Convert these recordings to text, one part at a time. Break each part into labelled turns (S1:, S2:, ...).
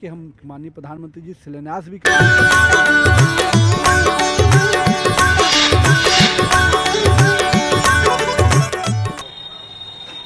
S1: कि हम माननीय प्रधानमंत्री जी शिलान्यास भी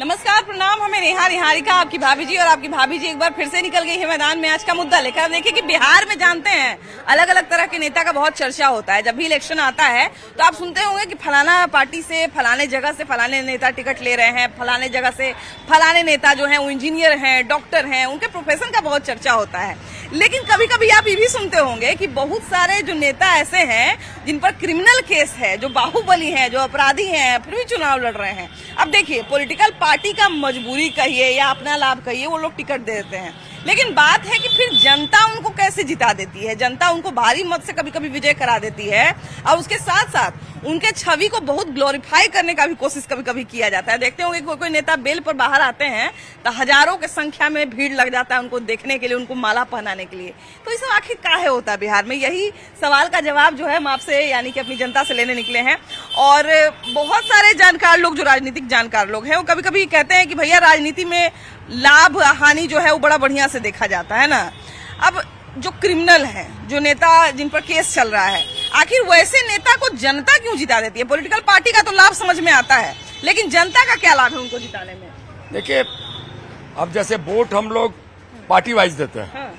S2: नमस्कार, प्रणाम। हमें नेहा निहारिका, आपकी भाभी जी, और आपकी भाभी जी एक बार फिर से निकल गई है मैदान में आज का मुद्दा लेकर। देखिए कि बिहार में जानते हैं अलग अलग तरह के नेता का बहुत चर्चा होता है। जब भी इलेक्शन आता है तो आप सुनते होंगे कि फलाना पार्टी से, फलाने जगह से फलाने नेता टिकट ले रहे हैं, फलाने जगह से फलाने नेता जो हैं वो इंजीनियर हैं, डॉक्टर हैं, उनके प्रोफेशन का बहुत चर्चा होता है। लेकिन कभी कभी आप ये भी सुनते होंगे कि बहुत सारे जो नेता ऐसे हैं जिन पर क्रिमिनल केस है, जो बाहुबली हैं, जो अपराधी हैं, फिर भी चुनाव लड़ रहे हैं। अब देखिए, पॉलिटिकल पार्टी का मजबूरी कहिए या अपना लाभ कहिए, वो लोग टिकट दे देते हैं। लेकिन बात है कि फिर जनता उनको कैसे जिता देती है। जनता उनको भारी मत से कभी कभी विजय करा देती है, और उसके साथ साथ उनके छवि को बहुत ग्लोरीफाई करने का भी कोशिश कभी कभी किया जाता है। देखते होंगे कोई कोई नेता बेल पर बाहर आते हैं तो हजारों की संख्या में भीड़ लग जाता है उनको देखने के लिए, उनको माला पहनाने के लिए। तो इस आखिर काहे होता है बिहार में? यही सवाल का जवाब जो है हम आपसे यानी कि अपनी जनता से लेने निकले हैं। और बहुत सारे जानकार लोग, जो राजनीतिक जानकार लोग हैं, वो कभी कभी कहते हैं कि भैया राजनीति में लाभ हानि जो है वो बड़ा बढ़िया से देखा जाता है ना। अब जो क्रिमिनल हैं, जो नेता जिन पर केस चल रहा है, आखिर वैसे नेता को जनता क्यों जिता देती है? पॉलिटिकल पार्टी का तो लाभ समझ में आता है, लेकिन जनता का क्या लाभ है उनको जिताने में?
S3: देखिए, अब जैसे वोट हम लोग पार्टी वाइज देते हैं।
S2: हाँ।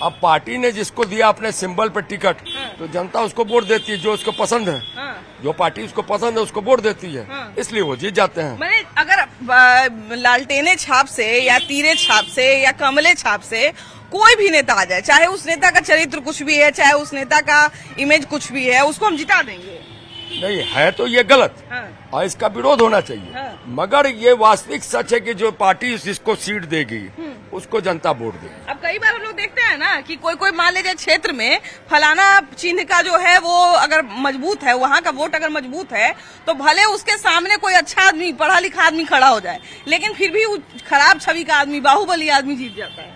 S3: अब पार्टी ने जिसको दिया अपने सिंबल पे टिकट,
S2: हाँ।
S3: तो जनता उसको वोट देती है जो उसको पसंद है।
S2: हाँ।
S3: जो पार्टी उसको पसंद है उसको वोट देती है।
S2: हाँ।
S3: इसलिए वो जीत जाते हैं।
S2: मैंने अगर लालटेने छाप से या तीरे छाप से या कमले छाप से कोई भी नेता आ जाए, चाहे उस नेता का चरित्र कुछ भी है, चाहे उस नेता का इमेज कुछ भी है, उसको हम जिता देंगे।
S3: नहीं है तो ये गलत।
S2: हाँ।
S3: और इसका विरोध होना चाहिए।
S2: हाँ।
S3: मगर ये वास्तविक सच है कि जो पार्टी जिसको सीट देगी उसको जनता वोट देगी।
S2: अब कई बार हम लोग देखते हैं ना कि कोई कोई मान लीजिए क्षेत्र में फलाना चिन्ह का जो है वो अगर मजबूत है, वहाँ का वोट अगर मजबूत है, तो भले उसके सामने कोई अच्छा आदमी, पढ़ा लिखा आदमी खड़ा हो जाए, लेकिन फिर भी खराब छवि का आदमी, बाहुबली आदमी जीत जाता है।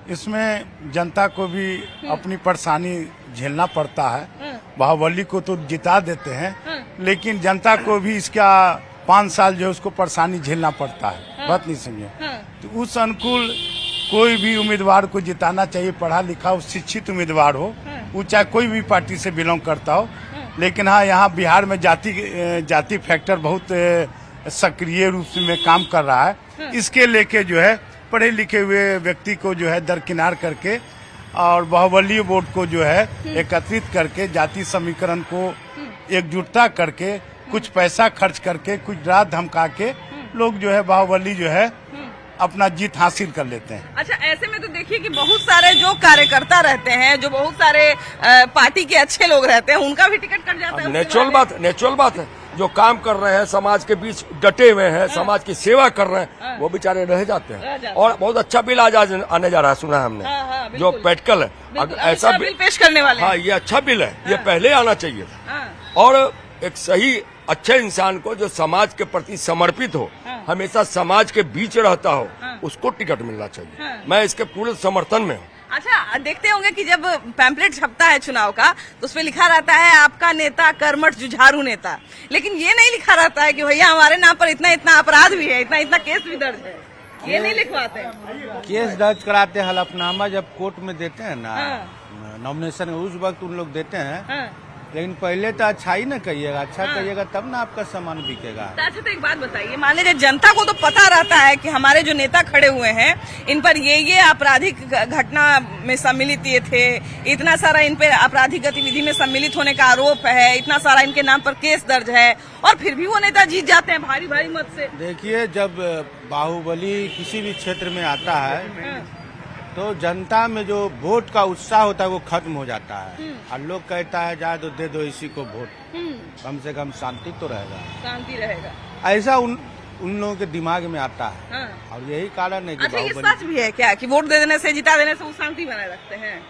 S4: इसमें जनता को भी अपनी परेशानी झेलना पड़ता है। बाहुबली को तो जिता देते हैं, लेकिन जनता को भी इसका 5 साल जो है उसको परेशानी झेलना पड़ता है। बात नहीं समझे? तो उस अनुकूल कोई भी उम्मीदवार को जिताना चाहिए, पढ़ा लिखा शिक्षित उम्मीदवार हो, वो चाहे कोई भी पार्टी से बिलोंग करता हो। लेकिन हाँ, यहाँ बिहार में जाति फैक्टर बहुत सक्रिय रूप में काम कर रहा है। इसके लेके जो है पढ़े लिखे हुए व्यक्ति को जो है दरकिनार करके और बाहुबली वोट को जो है एकत्रित करके, जाति समीकरण को एकजुटता करके, कुछ पैसा खर्च करके, कुछ डरा धमका के लोग जो है बाहुबली जो है अपना जीत हासिल कर लेते हैं।
S2: अच्छा, ऐसे में तो देखिए कि बहुत सारे जो कार्यकर्ता रहते हैं, जो बहुत सारे पार्टी के अच्छे लोग रहते हैं, उनका भी टिकट कट जाता है।
S3: नेचुरल बात है। जो काम कर रहे हैं, समाज के बीच डटे हुए हैं, समाज की सेवा कर रहे हैं, वो बेचारे रह जाते हैं। और बहुत अच्छा बिल आज आने जा रहा है, सुना है हमने, जो पेटकल है। अगर ऐसा
S2: बिल पेश करने वाले।
S3: हाँ, ये अच्छा बिल है। ये पहले आना चाहिए था। और एक सही अच्छे इंसान को जो समाज के प्रति समर्पित हो, हमेशा समाज के बीच रहता हो, उसको टिकट मिलना चाहिए। मैं इसके पूरे समर्थन में हूँ।
S2: अच्छा, देखते होंगे कि जब पैम्पलेट छपता है चुनाव का, तो उसमें लिखा रहता है आपका नेता कर्मठ जुझारू नेता, लेकिन ये नहीं लिखा रहता है कि भैया हमारे नाम पर इतना इतना अपराध भी है, इतना इतना केस भी दर्ज है। ये नहीं लिखवाते।
S5: केस दर्ज कराते हैं, हलफनामा जब कोर्ट में देते हैं ना, नॉमिनेशन उस वक्त उन लोग देते हैं। लेकिन पहले तो अच्छाई न कहिएगा, अच्छा कहिएगा तब ना आपका सामान बिकेगा।
S2: अच्छा, तो एक बात बताइए, मान लीजिए जनता को तो पता रहता है कि हमारे जो नेता खड़े हुए हैं इन पर ये आपराधिक घटना में सम्मिलित ये थे, इतना सारा इन पे आपराधिक गतिविधि में सम्मिलित होने का आरोप है, इतना सारा इनके नाम पर केस दर्ज है, और फिर भी वो नेता जीत जाते हैं भारी भारी मत से।
S5: देखिए, जब बाहुबली किसी भी क्षेत्र में आता है तो जनता में जो वोट का उत्साह होता है वो खत्म हो जाता है, और लोग कहता है जाए तो दे दो इसी को वोट, कम से कम शांति तो रहेगा,
S2: शांति रहेगा,
S5: ऐसा उन लोगों के दिमाग में आता है। और यही कारण है कि
S2: अच्छा, ये सच भी है क्या कि वोट दे देने से, जिता देने से वो शांति बनाए रखते हैं?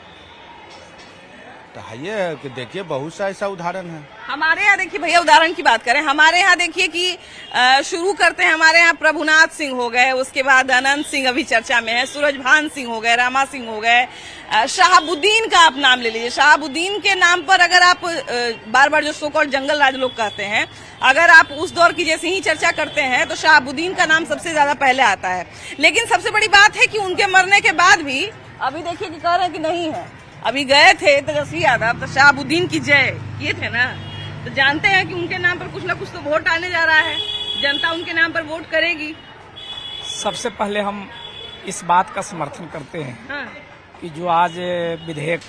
S5: तो ये है कि देखिए बहुत सा ऐसा उदाहरण है
S2: हमारे यहाँ। देखिए भैया, उदाहरण की बात करें, हमारे यहाँ देखिए कि शुरू करते हैं, हमारे यहाँ प्रभुनाथ सिंह हो गए, उसके बाद अनंत सिंह अभी चर्चा में है, सूरजभान सिंह हो गए, रामा सिंह हो गए, शहाबुद्दीन का आप नाम ले लीजिए। शहाबुद्दीन के नाम पर अगर आप बार बार जो सो कॉल्ड जंगल राज लोग कहते हैं, अगर आप उस दौर की जैसे ही चर्चा करते हैं तो शहाबुद्दीन का नाम सबसे ज्यादा पहले आता है। लेकिन सबसे बड़ी बात है कि उनके मरने के बाद भी अभी देखिए कि कह रहे हैं कि नहीं है। अभी गए थे तेजस्वी यादव तो शहाबुद्दीन की जय किए थे ना, तो जानते हैं कि उनके नाम पर कुछ ना कुछ तो वोट आने जा रहा है, जनता उनके नाम पर वोट करेगी।
S6: सबसे पहले हम इस बात का समर्थन करते हैं
S2: हाँ,
S6: कि जो आज विधेयक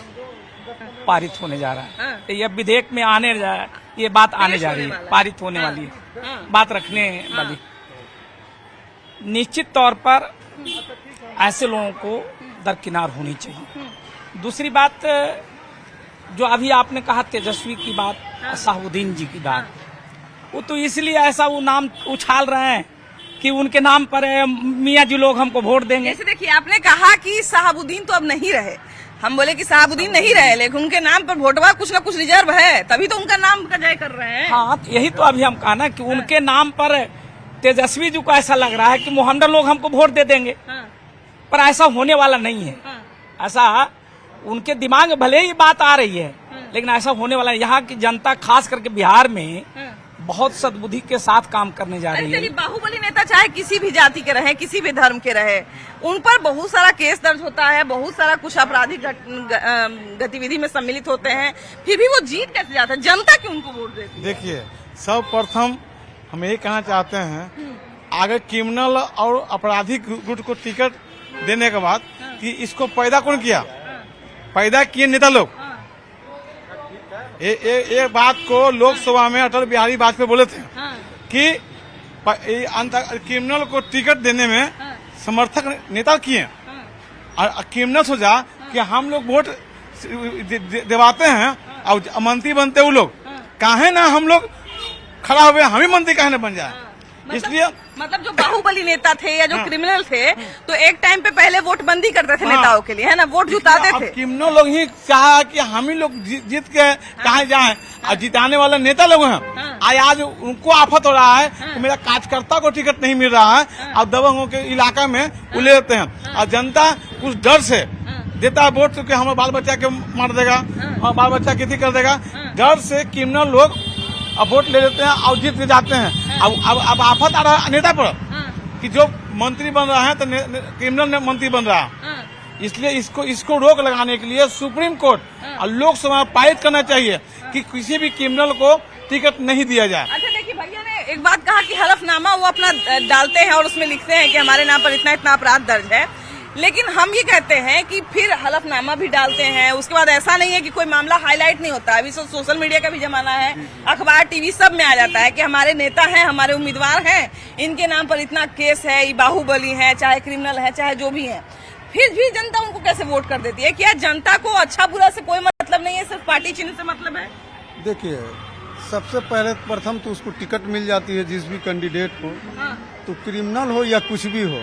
S6: पारित होने जा रहा है,
S2: हाँ।
S6: तो यह विधेयक में आने जा ये बात आने जा रही
S2: होने
S6: है,
S2: वाला है।
S6: पारित होने
S2: हाँ,
S6: वाली है,
S2: हाँ।
S6: बात रखने वाली। निश्चित तौर पर ऐसे लोगों को दरकिनार होनी चाहिए। दूसरी बात, जो अभी आपने कहा तेजस्वी की बात, शहाबुद्दीन जी की बात, वो तो इसलिए ऐसा वो नाम उछाल रहे हैं कि उनके नाम पर मियाँ जी लोग हमको वोट देंगे।
S2: जैसे देखिए आपने कहा कि शहाबुद्दीन तो अब नहीं रहे, हम बोले कि शहाबुद्दीन नहीं रहे, लेकिन उनके नाम पर वोटवा कुछ ना कुछ रिजर्व है, तभी तो उनका नाम का जय कर रहे हैं।
S6: हाँ, तो यही तो अभी हम कहा ना कि उनके नाम पर तेजस्वी जी को ऐसा लग रहा है कि मोहम्मद लोग हमको वोट दे देंगे,
S2: हाँ,
S6: पर ऐसा होने वाला नहीं है।
S2: हाँ,
S6: ऐसा उनके दिमाग में भले ही बात आ रही है, लेकिन ऐसा होने वाला है। यहाँ की जनता खास करके बिहार में
S2: हाँ।
S6: बहुत सद्बुद्धि के साथ काम करने जा
S2: अरे
S6: रही
S2: चलिए,
S6: है।
S2: बाहुबली नेता चाहे किसी भी जाति के रहे, किसी भी धर्म के रहे, उन पर बहुत सारा केस दर्ज होता है, बहुत सारा कुछ आपराधिक गतिविधि में सम्मिलित होते हैं, फिर भी वो जीत कैसे जाते हैं? जनता क्यों उनको वोट देती है?
S5: देखिए, सर्वप्रथम हम यही कहना चाहते हैं, अगर क्रिमिनल और आपराधिक गुट को टिकट देने के बाद कि इसको पैदा कौन किया? पैदा किए नेता लोग। ये बात को लोकसभा में अटल बिहारी वाजपेयी बोले थे
S2: हाँ,
S5: कि क्रिमिनल को टिकट देने में समर्थक नेता किए, और क्रिमिनल सोचा कि हम लोग वोट दिवाते हैं और मंत्री बनते वो लोग, काहे ना हम लोग खड़ा हुए, हम ही मंत्री काहे ना बन जाए। इसलिए
S2: मतलब जो बाहुबली नेता थे या जो क्रिमिनल थे, तो एक टाइम पे पहले वोट बंदी करते थे नेताओं के लिए, है ना, वोट जुटाते थे।
S5: क्रिमिनल लोग ही चाहा कि हम ही लोग जीत के कहा जाए, और जिताने वाले नेता लोग हैं। आज उनको आफत हो रहा है कि मेरा कार्यकर्ता को टिकट नहीं मिल रहा है, अब दबंगों के इलाका में वो ले लेते हैं, और जनता कुछ डर से देता है वोट कि हमारे बाल बच्चा के मार देगा और बाल बच्चा खेती कर देगा, डर से क्रिमिनल लोग अब वोट ले लेते हैं और जीत के जाते हैं। अब आफत आ रहा है नेता पर कि जो मंत्री बन रहा है तो क्रिमिनल मंत्री बन रहा है। इसलिए इसको रोक लगाने के लिए सुप्रीम कोर्ट और लोकसभा में पारित करना चाहिए कि किसी भी क्रिमिनल को टिकट नहीं दिया जाए।
S2: अच्छा देखिए, भैया ने एक बात कहा कि हलफनामा वो अपना डालते हैं और उसमें लिखते हैं कि हमारे नाम पर इतना इतना अपराध दर्ज है, लेकिन हम ये कहते हैं कि फिर हलफनामा भी डालते हैं, उसके बाद ऐसा नहीं है कि कोई मामला हाईलाइट नहीं होता। अभी सोशल मीडिया का भी जमाना है, अखबार टीवी सब में आ जाता है कि हमारे नेता हैं, हमारे उम्मीदवार हैं, इनके नाम पर इतना केस है, ये बाहुबली है, चाहे क्रिमिनल है, चाहे जो भी है, फिर भी जनता उनको कैसे वोट कर देती है? क्या जनता को अच्छा बुरा से कोई मतलब नहीं है, सिर्फ पार्टी चिन्ह से मतलब है?
S7: देखिए, सबसे पहले प्रथम तो उसको टिकट मिल जाती है जिस भी कैंडिडेट को,
S2: हाँ,
S7: तो क्रिमिनल हो या कुछ भी हो,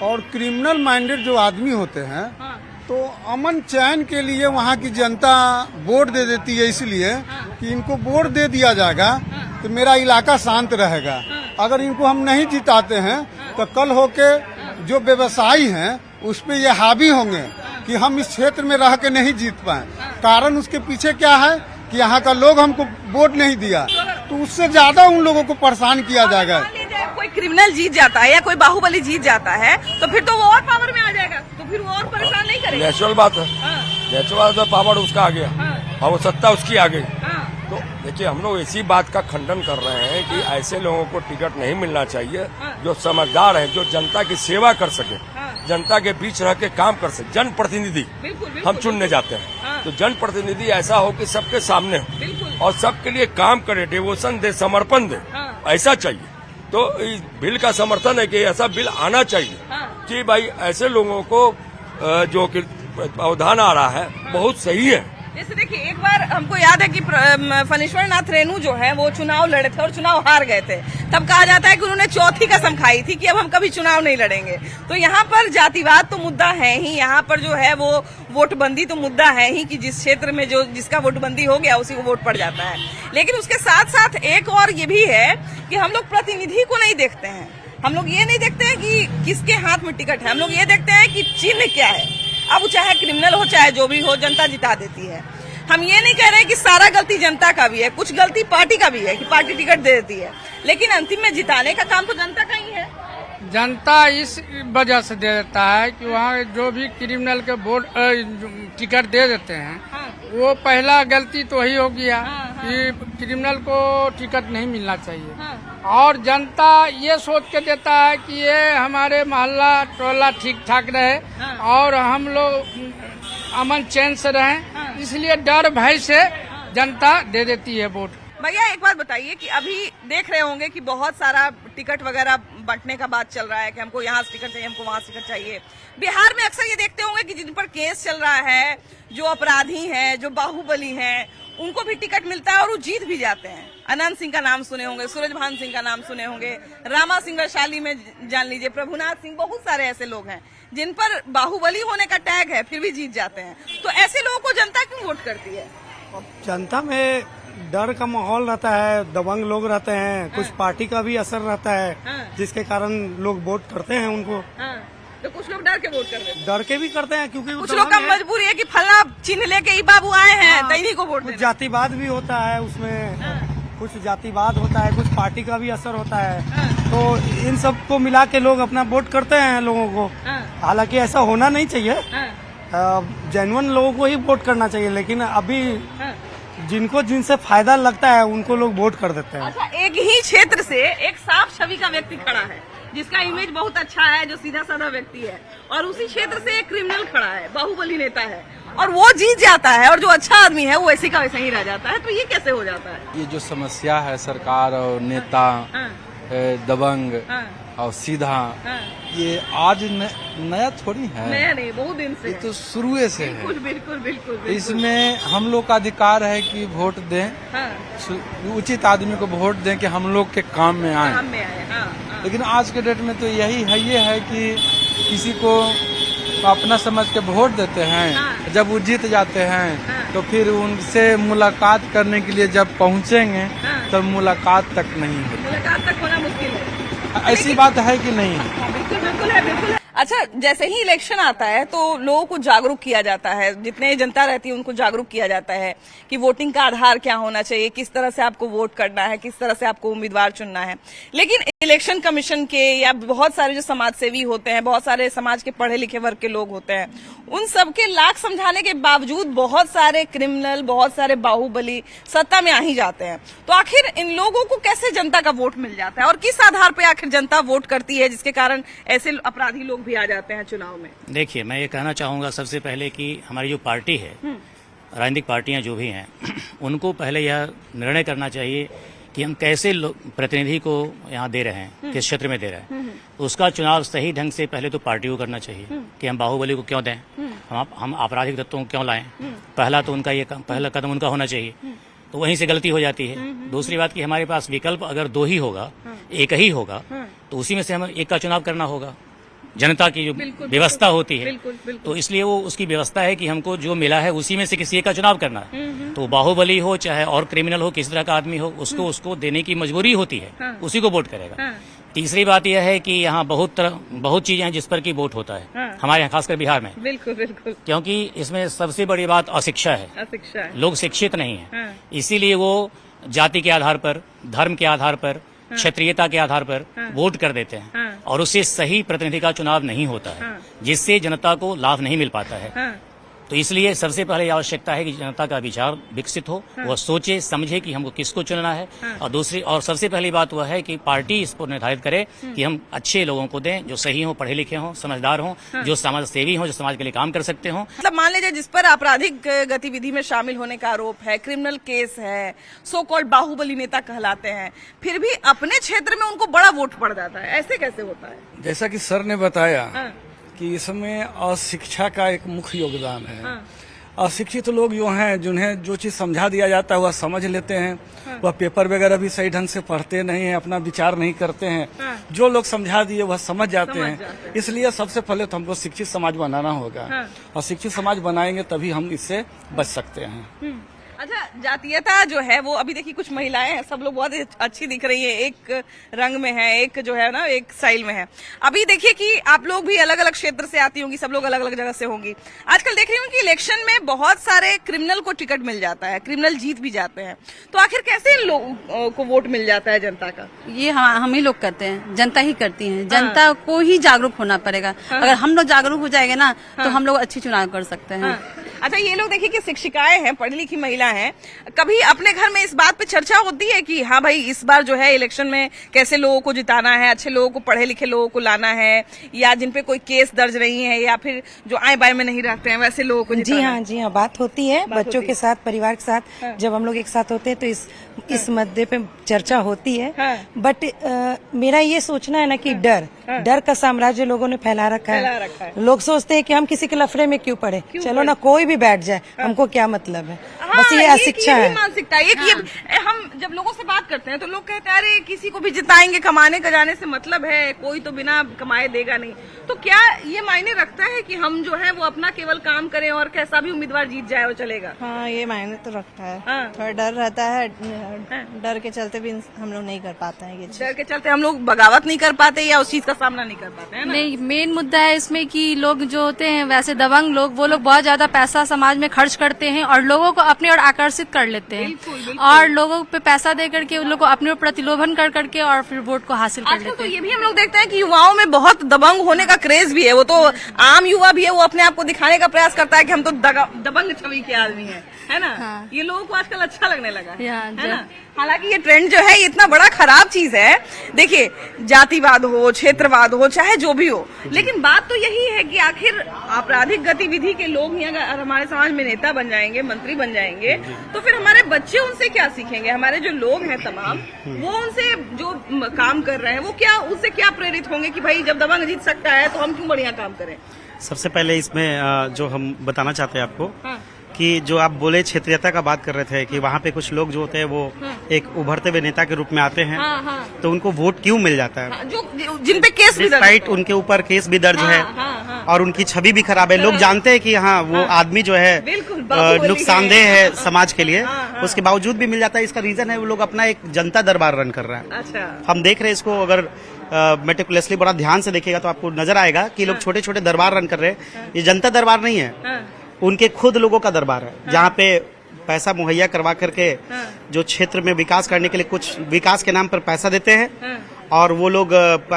S7: और क्रिमिनल माइंडेड जो आदमी होते हैं
S2: हाँ,
S7: तो अमन चैन के लिए वहाँ की जनता वोट दे देती है, इसलिए कि इनको वोट दे दिया जाएगा तो मेरा इलाका शांत रहेगा। अगर इनको हम नहीं जिताते हैं तो कल होके जो व्यवसायी हैं उस पे ये हावी होंगे कि हम इस क्षेत्र में रह के नहीं जीत पाए। कारण उसके पीछे क्या है कि यहाँ का लोग हमको वोट नहीं दिया, तो उससे ज्यादा उन लोगों को परेशान किया जाएगा।
S2: मान लीजिए कोई क्रिमिनल जीत जाता है या कोई बाहुबली जीत जाता है, तो फिर तो वो और पावर में आ जाएगा, तो फिर वो और परेशान नहीं करेगा।
S3: नेचुरल बात है,
S2: हाँ,
S3: नेचुरल तो पावर उसका आ गया
S2: हाँ,
S3: और वो सत्ता उसकी आ गई।
S2: हाँ,
S3: तो देखिए, हम लोग इसी बात का खंडन कर रहे हैं कि ऐसे लोगों को टिकट नहीं मिलना चाहिए जो समझदार है, जो जनता की सेवा कर सके, जनता के बीच रह के काम कर सके। जनप्रतिनिधि
S2: बिल्कुल, बिल्कुल,
S3: हम चुनने जाते हैं,
S2: हाँ।
S3: तो जनप्रतिनिधि ऐसा हो कि सबके सामने हो
S2: बिल्कुल,
S3: और सबके लिए काम करे, डिवोशन दे, समर्पण दे,
S2: हाँ।
S3: ऐसा चाहिए। तो इस बिल का समर्थन है कि ऐसा बिल आना चाहिए
S2: हाँ।
S3: कि भाई ऐसे लोगों को जो कि प्रावधान आ रहा है बहुत सही है।
S2: जैसे देखिए, एक बार हमको याद है कि फणीश्वर नाथ रेणु जो है वो चुनाव लड़े थे और चुनाव हार गए थे। तब कहा जाता है कि उन्होंने चौथी कसम खाई थी कि अब हम कभी चुनाव नहीं लड़ेंगे। तो यहाँ पर जातिवाद तो मुद्दा है ही, यहाँ पर जो है वो वोटबंदी तो मुद्दा है ही कि जिस क्षेत्र में जो जिसका वोटबंदी हो गया उसी को वोट पड़ जाता है। लेकिन उसके साथ साथ एक और ये भी है कि हम लोग प्रतिनिधि को नहीं देखते हैं, हम लोग ये नहीं देखते हैं कि किसके हाथ में टिकट है, हम लोग ये देखते हैं कि चिन्ह क्या है। अब वो चाहे क्रिमिनल हो चाहे जो भी हो, जनता जिता देती है। हम ये नहीं कह रहे कि सारा गलती जनता का भी है, कुछ गलती पार्टी का भी है कि पार्टी टिकट दे देती है, लेकिन अंतिम में जिताने का काम तो जनता का ही है।
S8: जनता इस वजह से दे देता है कि वहाँ जो भी क्रिमिनल के वोट टिकट दे देते हैं वो पहला गलती तो वही हो गया कि क्रिमिनल को टिकट नहीं मिलना चाहिए और जनता ये सोच के देता है कि ये हमारे मोहल्ला टोला ठीक ठाक रहे और हम लोग अमन चैन से रहें, इसलिए डर भय से जनता दे देती है वोट।
S2: भैया एक बात बताइए कि अभी देख रहे होंगे कि बहुत सारा टिकट वगैरह बांटने का बात चल रहा है कि हमको यहाँ से टिकट चाहिए, हमको वहाँ से टिकट चाहिए। बिहार में अक्सर ये देखते होंगे कि जिन पर केस चल रहा है, जो अपराधी हैं, जो बाहुबली हैं, उनको भी टिकट मिलता है और वो जीत भी जाते हैं। अनंत सिंह का नाम सुने होंगे, सूरजभान सिंह का नाम सुने होंगे, रामा सिंह वैशाली में जान लीजिए, प्रभुनाथ सिंह, बहुत सारे ऐसे लोग हैं जिन पर बाहुबली होने का टैग है फिर भी जीत जाते हैं। तो ऐसे लोगों को जनता क्यों वोट करती है?
S9: जनता में डर का माहौल रहता है, दबंग लोग रहते हैं, कुछ पार्टी का भी असर रहता है जिसके कारण लोग वोट करते हैं उनको।
S2: तो कुछ लोग डर के वोट करते हैं,
S9: डर के भी करते हैं क्योंकि
S2: कुछ लोग का मजबूरी है कि फला चिन्ह लेके ही बाबू आए हैं तो इन्हीं को वोट
S9: कुछ जातिवाद भी होता है उसमें, कुछ जातिवाद होता है, कुछ पार्टी का भी असर होता है। तो इन सब को मिला के लोग अपना वोट करते हैं लोगों को। हालांकि ऐसा होना नहीं चाहिए, जेन्युइन लोगों को ही वोट करना चाहिए, लेकिन अभी जिनको जिनसे फायदा लगता है उनको लोग वोट कर देते हैं।
S2: अच्छा, एक ही क्षेत्र से एक साफ छवि का व्यक्ति खड़ा है जिसका इमेज बहुत अच्छा है, जो सीधा साधा व्यक्ति है, और उसी क्षेत्र से एक क्रिमिनल खड़ा है, बाहुबली नेता है, और वो जीत जाता है और जो अच्छा आदमी है वो वैसे का वैसे ही रह जाता है। तो ये कैसे हो जाता है?
S10: ये जो समस्या है सरकार और नेता दबंग और सीधा, ये आज नया थोड़ी है,
S2: नया नहीं, बहुत दिन से
S10: ये तो शुरू से है।
S2: बिल्कुल बिल्कुल बिल्कुल।
S10: इसमें हम लोग का अधिकार है कि वोट दें, उचित आदमी को वोट दें कि हम लोग के काम में आए। लेकिन आज के डेट में तो यही है, ये है कि किसी को अपना समझ के वोट देते हैं, जब वो जीत जाते हैं तो फिर उनसे मुलाकात करने के लिए जब पहुंचेंगे तब मुलाकात तक नहीं होती।
S2: मुलाकात तक होना मुश्किल है,
S10: ऐसी बात है कि नहीं?
S2: बिल्कुल बिल्कुल है, बिल्कुल है। अच्छा, जैसे ही इलेक्शन आता है तो लोगों को जागरूक किया जाता है, जितने जनता रहती है उनको जागरूक किया जाता है कि वोटिंग का आधार क्या होना चाहिए, किस तरह से आपको वोट करना है, किस तरह से आपको उम्मीदवार चुनना है। लेकिन इलेक्शन कमीशन के या बहुत सारे जो समाज सेवी होते हैं, बहुत सारे समाज के पढ़े लिखे वर्ग के लोग होते हैं, उन सबके लाख समझाने के बावजूद बहुत सारे क्रिमिनल, बहुत सारे बाहुबली सत्ता में आ ही जाते हैं। तो आखिर इन लोगों को कैसे जनता का वोट मिल जाता है और किस आधार पर आखिर जनता वोट करती है जिसके कारण ऐसे अपराधी लोग भी आ जाते हैं चुनाव में?
S11: देखिए, मैं ये कहना चाहूंगा सबसे पहले कि हमारी जो पार्टी है, राजनीतिक पार्टियां जो भी हैं, उनको पहले यह निर्णय करना चाहिए कि हम कैसे प्रतिनिधि को यहाँ दे रहे हैं, किस क्षेत्र में दे रहे हैं। तो उसका चुनाव सही ढंग से पहले तो पार्टी को करना चाहिए कि हम बाहुबली को क्यों दें, हम आपराधिक तत्वों को क्यों लाएं। पहला तो उनका ये पहला कदम उनका होना चाहिए, तो वहीं से गलती हो जाती है। दूसरी बात कि हमारे पास विकल्प अगर दो ही होगा, एक ही होगा, तो उसी में से हमें एक का चुनाव करना होगा। जनता की जो व्यवस्था होती है, तो इसलिए वो उसकी व्यवस्था है कि हमको जो मिला है उसी में से किसी एक का चुनाव करना है। तो बाहुबली हो चाहे और क्रिमिनल हो, किस तरह का आदमी हो, उसको देने की मजबूरी होती है, उसी को वोट करेगा। तीसरी बात यह है कि यहाँ बहुत चीजें हैं जिस पर की वोट होता है, हमारे यहाँ खासकर बिहार में।
S2: बिल्कुल बिल्कुल,
S11: क्योंकि इसमें सबसे बड़ी बात अशिक्षा है, लोग शिक्षित नहीं है, इसीलिए वो जाति के आधार पर, धर्म के आधार पर, क्षेत्रीयता के आधार पर वोट कर देते हैं और उससे सही प्रतिनिधि का चुनाव नहीं होता है, जिससे जनता को लाभ नहीं मिल पाता है। तो इसलिए सबसे पहले आवश्यकता है कि जनता का विचार विकसित हो, वह सोचे समझे कि हमको किसको चुनना है। और सबसे पहली बात वह है कि पार्टी इसको निर्धारित करे कि हम अच्छे लोगों को दें, जो सही हों, पढ़े लिखे हों, समझदार हों, जो समाज सेवी हों, जो समाज के लिए काम कर सकते हों।
S2: मतलब मान लीजिए जिस पर आपराधिक गतिविधि में शामिल होने का आरोप है, क्रिमिनल केस है, सो कॉल्ड बाहुबली नेता कहलाते हैं, फिर भी अपने क्षेत्र में उनको बड़ा वोट पड़ जाता है, ऐसे कैसे होता है?
S1: जैसा कि सर ने बताया कि इसमें अशिक्षा का एक मुख्य योगदान है। अशिक्षित लोग जो हैं, जिन्हें जो चीज समझा दिया जाता है वह समझ लेते हैं, वह पेपर वगैरह भी सही ढंग से पढ़ते नहीं है, अपना विचार नहीं करते हैं। जो लोग समझा दिए वह समझ जाते हैं। इसलिए सबसे पहले तो हमको शिक्षित समाज बनाना होगा, और शिक्षित समाज बनाएंगे तभी हम इससे बच सकते हैं।
S2: अच्छा, जातीयता जो है वो अभी देखिए कुछ महिलाएं हैं, सब लोग बहुत अच्छी दिख रही है, एक रंग में है, एक जो है ना एक स्टाइल में है। अभी देखिए कि आप लोग भी अलग अलग क्षेत्र से आती होंगी, सब लोग अलग अलग जगह से होंगी। आजकल देख रही हूँ कि इलेक्शन में बहुत सारे क्रिमिनल को टिकट मिल जाता है, क्रिमिनल जीत भी जाते हैं, तो आखिर कैसे इन लोगों को वोट मिल जाता है जनता का?
S12: ये हम ही लोग करते हैं, जनता ही करती है। जनता को ही जागरूक होना पड़ेगा। अगर हम लोग जागरूक हो जाएंगे ना तो हम लोग अच्छी चुनाव कर सकते हैं।
S2: अच्छा, ये लोग देखिए कि शिक्षिकाएं हैं, पढ़ी लिखी महिला हैं, कभी अपने घर में इस बात पे चर्चा होती है कि हाँ भाई इस बार जो है इलेक्शन में कैसे लोगों को जिताना है, अच्छे लोगों को, पढ़े लिखे लोगों को लाना है, या जिन पे कोई केस दर्ज नहीं है, या फिर जो आए बाय में नहीं रहते हैं वैसे लोगों को जिताना है?
S13: जी हाँ, बात होती है बच्चों के साथ, परिवार के साथ। जब हम लोग एक साथ होते हैं तो इस मुद्दे पे चर्चा होती है। बट मेरा ये सोचना है ना कि डर का साम्राज्य लोगों ने फैला रखा है। लोग सोचते हैं कि हम किसी के लफड़े में क्यों पड़े, चलो ना कोई भी बैठ जाए, हमको क्या मतलब है। बस ये अशिक्षा है,
S2: मानसिकता। हम जब लोगों से बात करते हैं तो लोग कहते हैं अरे किसी को भी जिताएंगे, कमाने का जाने से मतलब है, कोई तो बिना कमाए देगा नहीं। तो क्या ये मायने रखता है कि हम जो है वो अपना केवल काम करें और कैसा भी उम्मीदवार जीत जाए वो चलेगा?
S13: हाँ, ये मायने तो रखता है। थोड़ा डर रहता है, डर के चलते भी हम लोग नहीं कर पाते हैं।
S2: डर के चलते हम लोग बगावत नहीं कर पाते या उस चीज का सामना नहीं कर पाते हैं ना?
S12: नहीं, मेन मुद्दा है इसमें कि लोग जो होते हैं वैसे दबंग लोग, वो लोग बहुत ज्यादा पैसा समाज में खर्च करते हैं और लोगों को अपनी ओर आकर्षित कर लेते हैं।
S2: बिल्कुल।
S12: और लोगों पे पैसा दे करके उन लोग को अपने ओर प्रतिलोभन कर करके और फिर वोट को हासिल कर लेते
S2: तो
S12: हैं।
S2: ये भी हम लोग देखते हैं कि युवाओं में बहुत दबंग होने का क्रेज भी है। वो तो आम युवा भी है, वो अपने आप को दिखाने का प्रयास करता है कि हम तो दबंग छवि के आदमी है ना?
S12: हाँ।
S2: ये लोगों को आजकल अच्छा लगने लगा है ना?
S12: हाँ,
S2: हालांकि ये ट्रेंड जो है ये इतना बड़ा खराब चीज है। देखिए, जातिवाद हो, क्षेत्रवाद हो, चाहे जो भी हो, लेकिन बात तो यही है कि आखिर आपराधिक गतिविधि के लोग ही अगर हमारे समाज में नेता बन जाएंगे, मंत्री बन जाएंगे, तो फिर हमारे बच्चे उनसे क्या सीखेंगे? हमारे जो लोग हैं तमाम, वो उनसे जो काम कर रहे हैं वो क्या, उससे क्या प्रेरित होंगे कि भाई जब दबंग जीत सकता है तो हम क्यों बढ़िया काम करें?
S14: सबसे पहले इसमें जो हम बताना चाहते हैं आपको कि जो आप बोले क्षेत्रीयता का बात कर रहे थे कि वहाँ पे कुछ लोग जो होते हैं वो एक उभरते हुए नेता के रूप में आते हैं, तो उनको वोट क्यों मिल जाता है?
S2: जो जिन पे केस भी
S14: डिस्पाइट उनके ऊपर केस भी दर्ज है और उनकी छवि भी खराब है। लोग जानते हैं कि हाँ वो आदमी जो है नुकसानदेह है समाज के लिए, उसके बावजूद भी मिल जाता है। इसका रीजन है वो लोग अपना एक जनता दरबार रन कर रहा है।
S2: अच्छा।
S14: हम देख रहे हैं इसको, अगर मेटिकुलसली बड़ा ध्यान से देखिएगा तो आपको नजर आएगा कि लोग छोटे छोटे दरबार रन कर रहे हैं। ये जनता दरबार नहीं है, उनके खुद लोगों का दरबार है, जहाँ पे पैसा मुहैया करवा करके जो क्षेत्र में विकास करने के लिए कुछ विकास के नाम पर पैसा देते हैं और वो लोग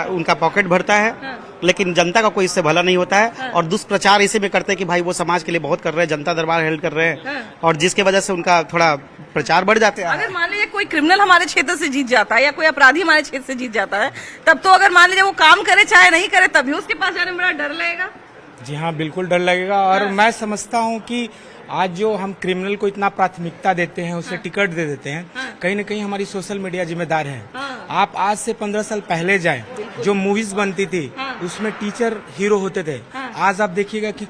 S14: उनका पॉकेट भरता है, लेकिन जनता का कोई इससे भला नहीं होता है। और दुष्प्रचार इसी में करते हैं कि भाई वो समाज के लिए बहुत कर रहे हैं, जनता दरबार हेल्प कर रहे हैं, और जिसकी वजह से उनका थोड़ा प्रचार बढ़ जाते हैं।
S2: अगर मान लीजिए कोई क्रिमिनल हमारे क्षेत्र से जीत जाता है या कोई अपराधी हमारे क्षेत्र से जीत जाता है, तब तो अगर मान लीजिए वो काम करे चाहे नहीं करे, तभी उसके पास जाने में बड़ा डर लगेगा।
S8: जी हाँ, बिल्कुल डर लगेगा। और मैं समझता हूँ कि आज जो हम क्रिमिनल को इतना प्राथमिकता देते हैं, उसे टिकट दे देते हैं, कहीं न कहीं हमारी सोशल मीडिया जिम्मेदार है। आप आज से 15 साल पहले जाएं, जो मूवीज बनती थी उसमें टीचर हीरो होते थे। आज आप देखिएगा कि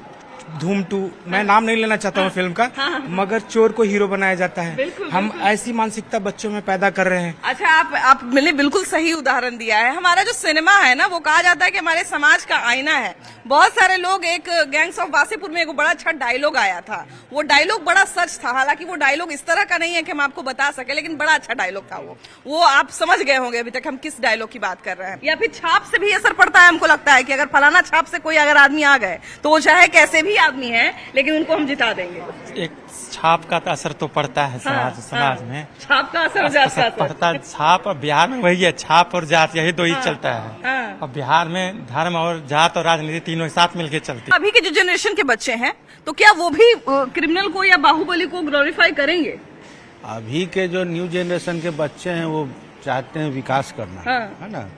S8: धूम 2, मैं नाम नहीं लेना चाहता हूँ फिल्म का, मगर चोर को हीरो बनाया जाता है। हम ऐसी मानसिकता बच्चों में पैदा कर रहे हैं।
S2: अच्छा, आप मैंने बिल्कुल सही उदाहरण दिया है। हमारा जो सिनेमा है ना, वो कहा जाता है कि हमारे समाज का आईना है। बहुत सारे लोग, एक गैंग्स ऑफ वासेपुर में एक बड़ा अच्छा डायलॉग आया था, वो डायलॉग बड़ा सच था। हालांकि वो डायलॉग इस तरह का नहीं है कि हम आपको बता सके, लेकिन बड़ा अच्छा डायलॉग था वो आप समझ गए होंगे अभी तक हम किस डायलॉग की बात कर रहे हैं। या फिर छाप से भी असर पड़ता है। हमको लगता है कि अगर फलाना छाप से कोई अगर आदमी आ गए तो वो चाहे कैसे भी आदमी है, लेकिन उनको हम जिता देंगे।
S14: एक छाप का असर तो पड़ता है समाज में,
S2: छाप का असर ज्यादा
S14: पड़ता है। छाप और बिहार में वही है, छाप और जात, यही दो ही चलता है। और बिहार में धर्म और जात और राजनीति तीनों साथ मिलकर चलती है।
S2: अभी के जो जनरेशन के बच्चे हैं, तो क्या वो भी क्रिमिनल को या बाहुबली को ग्लोरीफाई करेंगे?
S5: अभी के जो न्यू जनरेशन के बच्चे हैं वो चाहते हैं विकास करना, है ना?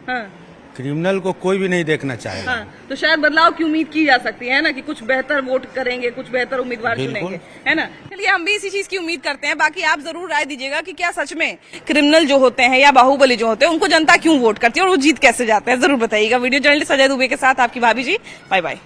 S5: क्रिमिनल को कोई भी नहीं देखना चाहेगा।
S2: तो शायद बदलाव की उम्मीद की जा सकती है ना, कि कुछ बेहतर वोट करेंगे, कुछ बेहतर उम्मीदवार चुनेंगे, है ना? चलिए, हम भी इसी चीज की उम्मीद करते हैं। बाकी आप जरूर राय दीजिएगा कि क्या सच में क्रिमिनल जो होते हैं या बाहुबली जो होते हैं उनको जनता क्यों वोट करती है और वो जीत कैसे जाते हैं, जरूर बताइएगा। वीडियो जर्नलिस्ट अजय दुबे के साथ आपकी भाभी जी। Bye bye.